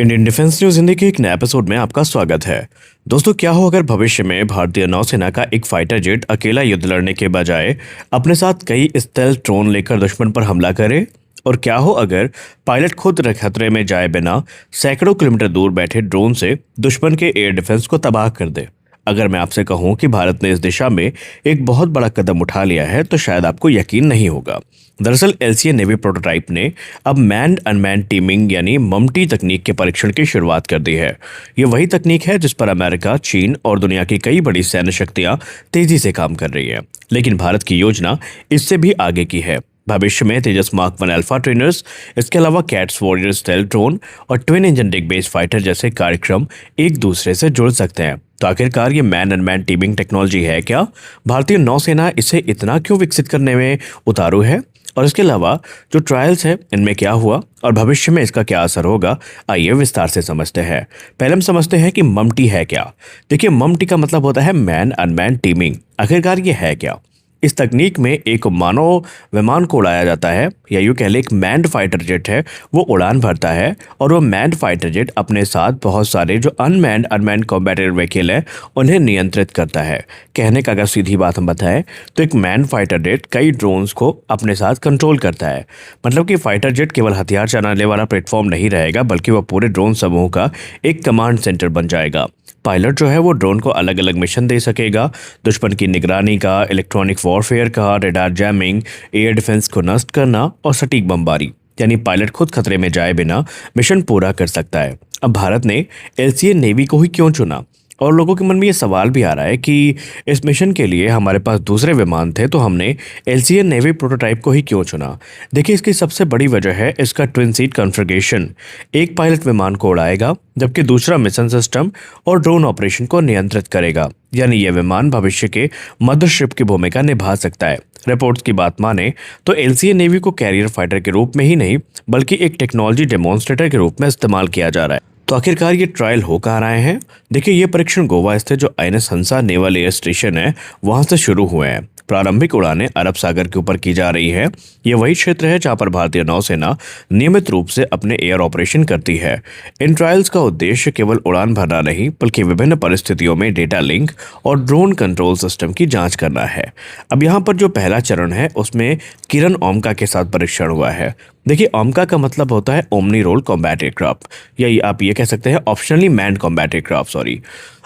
Indian defence news Hindi के एक नए एपिसोड में आपका स्वागत है। दोस्तों, क्या हो अगर भविष्य में भारतीय नौसेना का एक फाइटर जेट अकेला युद्ध लड़ने के बजाय अपने साथ कई स्टेल्थ ड्रोन लेकर दुश्मन पर हमला करे? और क्या हो अगर पायलट खुद खतरे में जाए बिना सैकड़ों किलोमीटर दूर बैठे ड्रोन से दुश्मन के एयर डिफेंस को तबाह कर दे? अगर मैं आपसे कहूं कि भारत ने इस दिशा में एक बहुत बड़ा कदम उठा लिया है तो शायद आपको यकीन नहीं होगा। दरअसल एलसीए नेवी प्रोटोटाइप ने अब मैन्ड अनमैन्ड टीमिंग यानी ममटी तकनीक के परीक्षण की शुरुआत कर दी है। ये वही तकनीक है जिस पर अमेरिका, चीन और दुनिया की कई बड़ी सैन्य शक्तियां तेजी से काम कर रही है। लेकिन भारत की योजना इससे भी आगे की है। भविष्य में तेजस मार्क 1 अल्फा ट्रेनर्स, इसके अलावा कैट्स वॉरियर स्टेल्थ ड्रोन और ट्विन इंजन डिग बेस्ड फाइटर जैसे कार्यक्रम एक दूसरे से जुड़ सकते हैं। तो आखिरकार ये मैन अनमैन्ड टीमिंग टेक्नोलॉजी है क्या? भारतीय नौसेना इसे इतना क्यों विकसित करने में उतारू है? और इसके अलावा जो ट्रायल्स है इनमें क्या हुआ और भविष्य में इसका क्या असर होगा, आइए विस्तार से समझते हैं। पहले हम समझते हैं कि ममटी है क्या। देखिए, ममटी का मतलब होता है मैन अनमैन्ड टीमिंग। आखिरकार ये है क्या? इस तकनीक में एक मानव विमान को उड़ाया जाता है, या यूँ कह ले एक मैन्ड फाइटर जेट है वो उड़ान भरता है, और वो मैन्ड फाइटर जेट अपने साथ बहुत सारे जो अनमैन्ड कॉम्बैटिव व्हीकल है उन्हें नियंत्रित करता है। कहने का अगर सीधी बात हम बताएं तो एक मैन्ड फाइटर जेट कई ड्रोन्स को अपने साथ कंट्रोल करता है। मतलब कि फाइटर जेट केवल हथियार चलाने वाला प्लेटफॉर्म नहीं रहेगा, बल्कि वह पूरे ड्रोन समूह का एक कमांड सेंटर बन जाएगा। पायलट जो है वो ड्रोन को अलग अलग मिशन दे सकेगा, दुश्मन की निगरानी का, इलेक्ट्रॉनिक वॉरफेयर का, रेडार जैमिंग, एयर डिफेंस को नष्ट करना और सटीक बमबारी। यानी पायलट खुद खतरे में जाए बिना मिशन पूरा कर सकता है। अब भारत ने एलसीए नेवी को ही क्यों चुना? और लोगों के मन में ये सवाल भी आ रहा है कि इस मिशन के लिए हमारे पास दूसरे विमान थे तो हमने एलसीए नेवी प्रोटोटाइप को ही क्यों चुना? देखिए, इसकी सबसे बड़ी वजह है इसका ट्विन सीट कॉन्फ़िगरेशन। एक पायलट विमान को उड़ाएगा जबकि दूसरा मिशन सिस्टम और ड्रोन ऑपरेशन को नियंत्रित करेगा। यानी यह विमान भविष्य के मदरशिप की भूमिका निभा सकता है। रिपोर्ट्स की बात माने तो एलसीए नेवी को कैरियर फाइटर के रूप में ही नहीं बल्कि एक टेक्नोलॉजी डेमोन्स्ट्रेटर के रूप में इस्तेमाल किया जा रहा है। तो आखिरकार ये ट्रायल हो कहाँ रहे हैं? देखिए, ये परीक्षण गोवा स्थित जो आईएनएस हंसा नेवल एयर स्टेशन है वहां से शुरू हुए हैं। प्रारंभिक उड़ानें अरब सागर के ऊपर की जा रही है। ये वही क्षेत्र है जहां पर भारतीय नौसेना नियमित रूप से अपने एयर ऑपरेशन करती है। इन ट्रायल्स का उद्देश्य केवल उड़ान भरना नहीं बल्कि विभिन्न परिस्थितियों में डेटा लिंक और ड्रोन कंट्रोल सिस्टम की जांच करना है। अब यहाँ पर जो पहला चरण है उसमें किरण ओमका के साथ परीक्षण हुआ है। देखिए, ओमका का मतलब होता है ओमनी रोल कॉम्बैट एयरक्राफ्ट, या आप ये कह सकते हैं optionally manned combat aircraft. Sorry.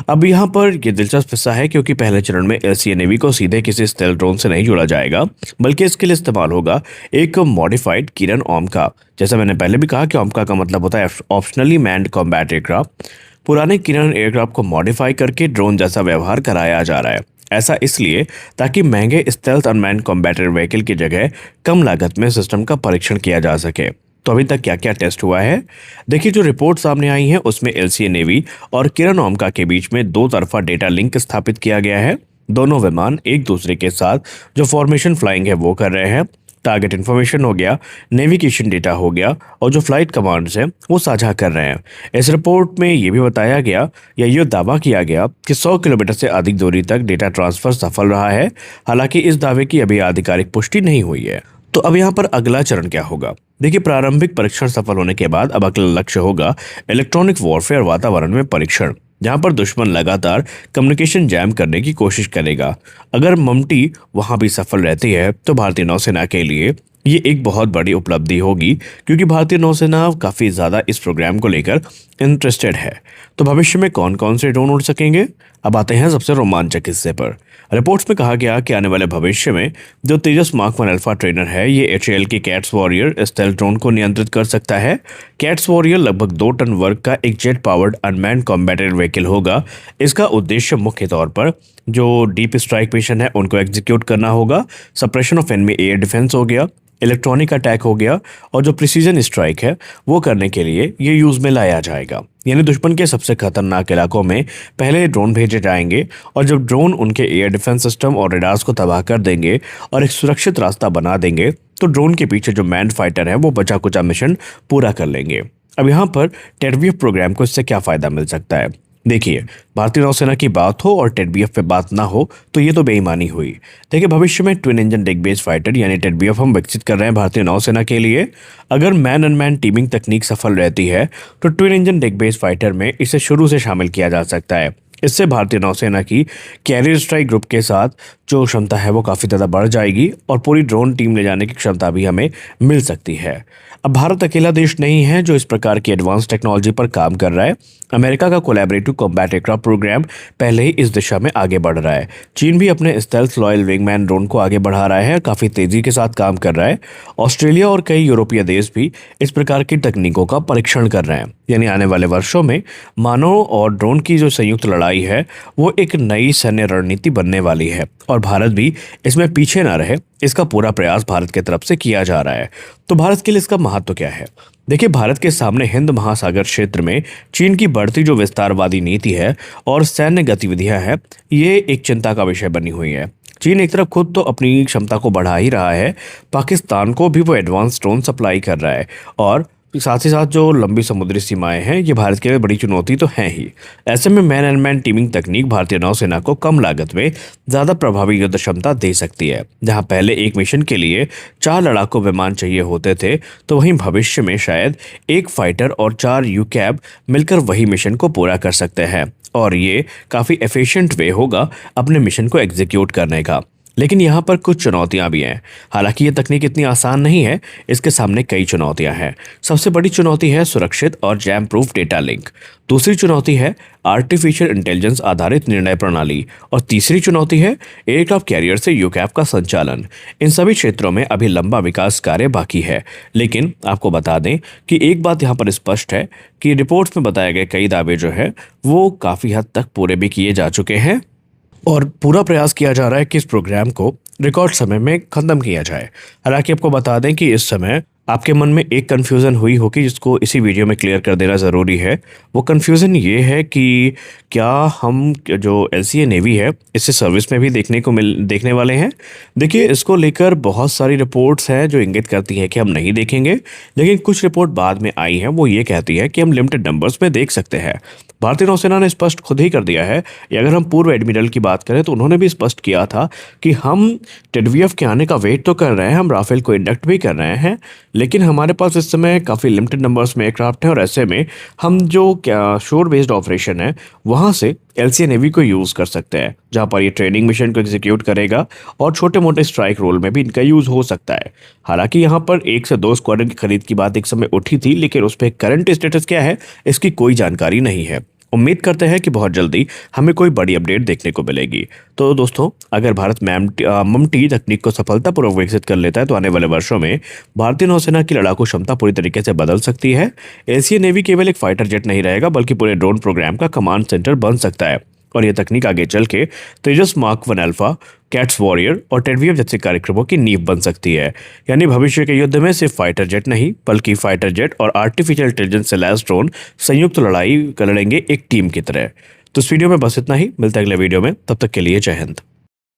अब यहाँ पर ये दिलचस्प हिस्सा है क्योंकि पहले चरण में एलसीए नेवी को सीधे किसी स्टेल्थ ड्रोन से नहीं जुड़ा जाएगा, बल्कि इसके लिए इस्तेमाल होगा एक मॉडिफाइड किरण ओमका। जैसा मैंने पहले भी कहा कि ओमका का मतलब होता है ऑप्शनली मैन्ड कॉम्बैट एयरक्राफ्ट। पुराने किरण एयरक्राफ्ट को मॉडिफाई करके ड्रोन जैसा व्यवहार कराया जा रहा है। ऐसा इसलिए ताकि महंगे स्टेल्थ अनमैन्ड कॉम्बैटिव व्हीकल की जगह कम लागत में सिस्टम का परीक्षण किया जा सके। तो अभी तक क्या क्या टेस्ट हुआ है? देखिए, जो रिपोर्ट सामने आई है उसमें एलसीए नेवी और किरण ओमका के बीच में दो तरफा डेटा लिंक स्थापित किया गया है। दोनों विमान एक दूसरे के साथ जो फॉर्मेशन फ्लाइंग है वो कर रहे हैं। टारगेट इन्फॉर्मेशन हो गया, नेविगेशन डेटा हो गया, और जो फ्लाइट कमांड्स हैं वो साझा कर रहे हैं। इस रिपोर्ट में ये भी बताया गया या ये दावा किया गया कि 100 किलोमीटर से अधिक दूरी तक डेटा ट्रांसफर सफल रहा है। हालांकि इस दावे की अभी आधिकारिक पुष्टि नहीं हुई है। तो अब यहाँ पर अगला चरण क्या होगा? देखिए, प्रारंभिक परीक्षण सफल होने के बाद अब अगला लक्ष्य होगा इलेक्ट्रॉनिक वॉरफेयर वातावरण में परीक्षण, जहां पर दुश्मन लगातार कम्युनिकेशन जैम करने की कोशिश करेगा। अगर ममटी वहां भी सफल रहती है तो भारतीय नौसेना के लिए ये एक बहुत बड़ी उपलब्धि होगी, क्योंकि भारतीय नौसेना काफ़ी ज़्यादा इस प्रोग्राम को लेकर इंटरेस्टेड है। तो भविष्य में कौन कौन से ड्रोन उड़ सकेंगे? अब आते हैं सबसे रोमांचक हिस्से पर। रिपोर्ट्स में कहा गया कि आने वाले भविष्य में जो तेजस मार्क 1 अल्फा ट्रेनर है ये एचएएल की कैट्स वॉरियर स्टेल्थ ड्रोन को नियंत्रित कर सकता है। कैट्स वॉरियर लगभग 2 टन वर्ग का एक jet powered unmanned combative vehicle होगा। इसका उद्देश्य मुख्य तौर पर जो डीप स्ट्राइक मिशन है उनको एग्जीक्यूट करना होगा, suppression of enemy air defence हो गया, इलेक्ट्रॉनिक अटैक हो गया, और जो प्रिसीजन स्ट्राइक है वो करने के लिए ये यूज में लाया जाएगा। यानी दुश्मन के सबसे खतरनाक इलाकों में पहले ड्रोन भेजे जाएंगे, और जब ड्रोन उनके एयर डिफेंस सिस्टम और रेडार्स को तबाह कर देंगे और एक सुरक्षित रास्ता बना देंगे तो ड्रोन के पीछे जो मैन्ड फाइटर है वो बचा कुचा मिशन पूरा कर लेंगे। अब यहाँ पर टेडवीएफ प्रोग्राम को इससे क्या फ़ायदा मिल सकता है? देखिए, भारतीय नौसेना की बात हो और टेडबीएफ पे बात ना हो तो ये तो बेईमानी हुई। देखिए, भविष्य में ट्विन इंजन डिग बेस फाइटर यानी टेडबीएफ हम विकसित कर रहे हैं भारतीय नौसेना के लिए। अगर मैन अनमैन टीमिंग तकनीक सफल रहती है तो ट्विन इंजन डिग बेस फाइटर में इसे शुरू से शामिल किया जा सकता है। इससे भारतीय नौसेना की कैरियर स्ट्राइक ग्रुप के साथ जो क्षमता है वो काफ़ी ज़्यादा बढ़ जाएगी और पूरी ड्रोन टीम ले जाने की क्षमता भी हमें मिल सकती है। अब भारत अकेला देश नहीं है जो इस प्रकार की एडवांस टेक्नोलॉजी पर काम कर रहा है। अमेरिका का कोलैबोरेटिव कॉम्बैट एयरक्राफ्ट प्रोग्राम पहले ही इस दिशा में आगे बढ़ रहा है। चीन भी अपने स्टेल्थ लॉयल विंगमैन ड्रोन को आगे बढ़ा रहा है, काफ़ी तेज़ी के साथ काम कर रहा है। ऑस्ट्रेलिया और कई यूरोपीय देश भी इस प्रकार की तकनीकों का परीक्षण कर रहे हैं। यानी आने वाले वर्षों में मानव और ड्रोन की जो संयुक्त लड़ाई है वो एक नई सैन्य रणनीति बनने वाली है और भारत भी इसमें पीछे ना रहे, इसका पूरा प्रयास भारत की तरफ से किया जा रहा है। तो भारत के लिए इसका महत्व क्या है? देखिए, भारत के सामने हिंद महासागर क्षेत्र में चीन की बढ़ती जो विस्तारवादी नीति है और सैन्य गतिविधियां हैं, ये एक चिंता का विषय बनी हुई है। चीन एक तरफ खुद तो अपनी क्षमता को बढ़ा ही रहा है, पाकिस्तान को भी वो एडवांस ड्रोन सप्लाई कर रहा है और साथ ही साथ जो लंबी समुद्री सीमाएं हैं ये भारत के लिए बड़ी चुनौती तो हैं ही। ऐसे में मैन एंड मैन टीमिंग तकनीक भारतीय नौसेना को कम लागत में ज़्यादा प्रभावी युद्ध क्षमता दे सकती है। जहां पहले एक मिशन के लिए 4 लड़ाकू विमान चाहिए होते थे, तो वहीं भविष्य में शायद एक फाइटर और 4 यूकैब मिलकर वही मिशन को पूरा कर सकते हैं और ये काफ़ी एफिशिएंट वे होगा अपने मिशन को एग्जीक्यूट करने का। लेकिन यहाँ पर कुछ चुनौतियाँ भी हैं। हालांकि ये तकनीक इतनी आसान नहीं है, इसके सामने कई चुनौतियाँ हैं। सबसे बड़ी चुनौती है सुरक्षित और जैम प्रूफ डेटा लिंक। दूसरी चुनौती है आर्टिफिशियल इंटेलिजेंस आधारित निर्णय प्रणाली और तीसरी चुनौती है एयरक्राफ्ट कैरियर से यूकैफ का संचालन। इन सभी क्षेत्रों में अभी लंबा विकास कार्य बाकी है। लेकिन आपको बता दें कि एक बात यहाँ पर स्पष्ट है कि रिपोर्ट्स में बताए गए कई दावे जो है वो काफ़ी हद तक पूरे भी किए जा चुके हैं और पूरा प्रयास किया जा रहा है कि इस प्रोग्राम को रिकॉर्ड समय में ख़त्म किया जाए। हालांकि आपको बता दें कि इस समय आपके मन में एक कन्फ्यूज़न हुई होगी जिसको इसी वीडियो में क्लियर कर देना ज़रूरी है। वो कन्फ्यूज़न ये है कि क्या हम जो LCA नेवी है इससे सर्विस में भी देखने वाले हैं। देखिए, इसको लेकर बहुत सारी रिपोर्ट्स हैं जो इंगित करती हैं कि हम नहीं देखेंगे, लेकिन कुछ रिपोर्ट बाद में आई हैं वो ये कहती है कि हम लिमिटेड नंबर्स में देख सकते हैं। भारतीय नौसेना ने स्पष्ट खुद ही कर दिया है। अगर हम पूर्व एडमिरल की बात करें तो उन्होंने भी स्पष्ट किया था कि हम टेडबीएफ के आने का वेट तो कर रहे हैं, हम राफेल को इंडक्ट भी कर रहे हैं, लेकिन हमारे पास इस समय काफ़ी लिमिटेड नंबर्स में एयरक्राफ्ट हैं और ऐसे में हम जो शोर बेस्ड ऑपरेशन है वहाँ से LCA नेवी को यूज़ कर सकते हैं, जहाँ पर ये ट्रेनिंग मिशन को एग्जीक्यूट करेगा और छोटे मोटे स्ट्राइक रोल में भी इनका यूज़ हो सकता है। हालांकि यहाँ पर 1 से 2 स्क्वाड्रन की खरीद की बात एक समय उठी थी, लेकिन उस पर करंट स्टेटस क्या है इसकी कोई जानकारी नहीं है। उम्मीद करते हैं कि बहुत जल्दी हमें कोई बड़ी अपडेट देखने को मिलेगी। तो दोस्तों, अगर भारत ममटी तकनीक को सफलतापूर्वक विकसित कर लेता है तो आने वाले वर्षों में भारतीय नौसेना की लड़ाकू क्षमता पूरी तरीके से बदल सकती है। LCA नेवी केवल एक फाइटर जेट नहीं रहेगा बल्कि पूरे ड्रोन प्रोग्राम का कमांड सेंटर बन सकता है और यह तकनीक आगे चल के तेजस मार्क 1 अल्फा, कैट्स वॉरियर और टेडबीएफ जैसे कार्यक्रमों की नींव बन सकती है। यानी भविष्य के युद्ध में सिर्फ फाइटर जेट नहीं बल्कि फाइटर जेट और आर्टिफिशियल इंटेलिजेंस से लैस ड्रोन संयुक्त लड़ाई लड़ेंगे एक टीम की तरह। तो इस वीडियो में बस इतना ही, मिलते हैं अगले वीडियो में, तब तक के लिए जय हिंद।